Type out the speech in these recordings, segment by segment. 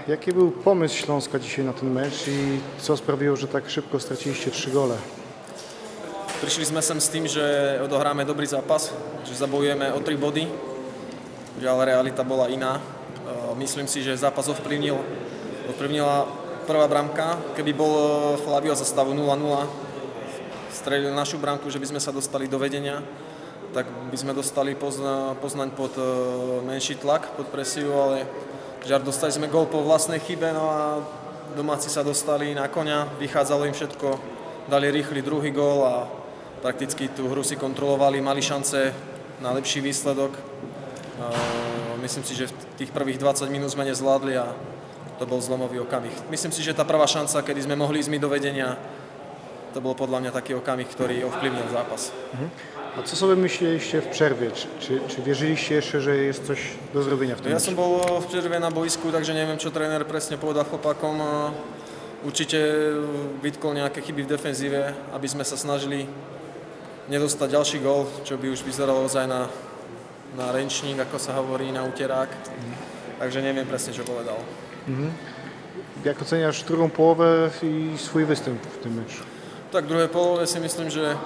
Jaki był pomysł Śląska dzisiaj na ten mecz i co sprawiło, że tak szybko straciliście 3 gole? Prišli sme sem s tým, že odohráme dobrý zápas, že zabojujeme o 3 body, že ale realita bola iná. Myslím si, že zápas ovplyvnila prvá bramka. Keby bol Flavio za stavu 0-0, strelil našu bramku, že by sme sa dostali do vedenia, tak by sme dostali Poznaň pod menší tlak, pod presiu, ale žiaľ, dostali sme gól po vlastnej chybe, no a domáci sa dostali na koňa, vychádzalo im všetko, dali rýchly druhý gól a prakticky tú hru si kontrolovali, mali šance na lepší výsledok. Myslím si, že v tých prvých 20 minút sme nezvládli a to bol zlomový okamih. Myslím si, že tá prvá šanca, kedy sme mohli ísť do vedenia, to bol podľa mňa taký okamih, ktorý ovplyvnil zápas. A co sobie myśleliście w przerwie? Czy wierzyliście jeszcze, że jest coś do zrobienia w tym Ja meczu? som bol v przerve na boisku, takže neviem, čo tréner presne povedal chłopakom. Určite vytkol nejaké chyby v defenzíve, aby sme sa snažili nedostať ďalší gól, čo by už vyzeralo ozaj na renčník, ako sa hovorí, na uterák. Takže neviem presne, čo povedal. Jak oceniasz drugą połowę i swój występ w tym meczu? Tak v druhej polove si myslím, že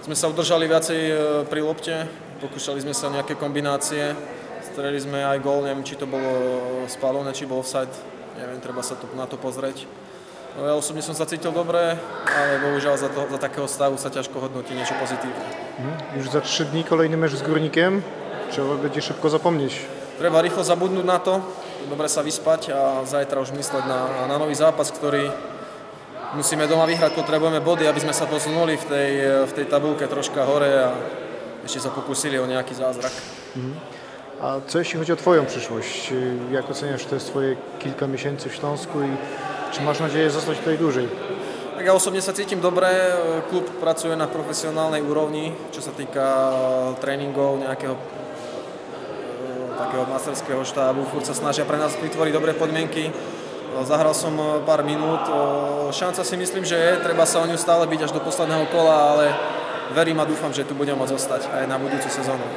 sme sa udržali viacej pri lopte, pokúšali sme sa nejaké kombinácie, strelili sme aj gól, neviem, či to bolo spálené, či bol offside, neviem, treba sa na to pozrieť. No, ja osobne som sa cítil dobre, ale bohužiaľ za takého stavu sa ťažko hodnotí niečo pozitívne. Już za 3 dni kolejny mecz z Górnikiem. Trzeba będzie szybko zapomnieć. Treba rýchlo zabudnúť na to, dobre sa vyspať a zajtra už mysleť na nový zápas, ktorý musíme doma vyhrať, potrebujeme body, aby sme sa posunuli v tej tabulke troška hore a ešte sa pokúsili o nejaký zázrak. A co jeśli chodzi o Twoją przyszłość? Jak oceniasz te swoje kilka miesięcy w Śląsku i czy masz nadzieję zostać tutaj dłużej? Tak ja osobne sa cítim dobre, klub pracuje na profesionálnej úrovni, čo sa týka tréningov, nejakého takého masterského štábu, furt sa snažia pre nás vytvoriť dobré podmienky. Zahral som pár minút, šanca si myslím, že je, treba sa o ňu stále byť až do posledného kola, ale verím a dúfam, že tu budem môcť zostať aj na budúcu sezónu.